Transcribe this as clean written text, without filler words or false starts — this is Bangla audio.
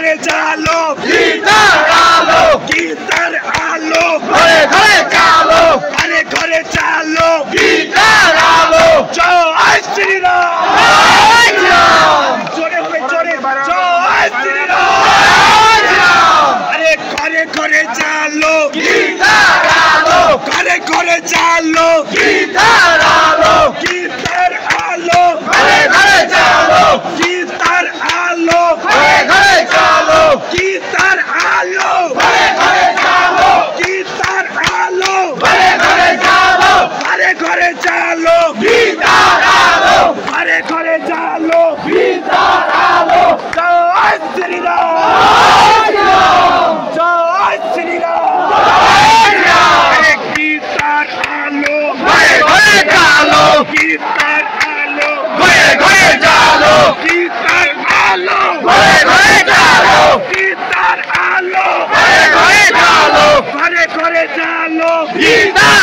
ঘরে চালো গীতার আলো গীতার আলো ঘরে ঘরে চালো ঘরে ঘরে চালো গীতার আলো জয় শ্রীরাম জয় রাম জোরে হবে জোরে জয় শ্রীরাম জয় রাম আরে ঘরে ঘরে চালো গীতার আলো ঘরে ঘরে চালো গীতার আলো গীতার আলো ঘরে ঘরে চালো গীতার আলো ঘরে ঘরে চালো গীতার আলো ঘরে ঘরে চালো গীতার আলো ঘরে ঘরে চালো ঘরে ঘরে চালো গীতার আলো ঘরে ঘরে চালো গীতার আলো জয় শ্রীরাম জয় রাম জয় শ্রীরাম জয় রাম আরে গীতার আলো ঘরে ঘরে চালো গীতার আলো ঘরে ঘরে চালো গীতার আলো ঘরে ঘরে চালো গীতার আলো ঘরে ঘরে চালো ঘরে ঘরে চালো গীতার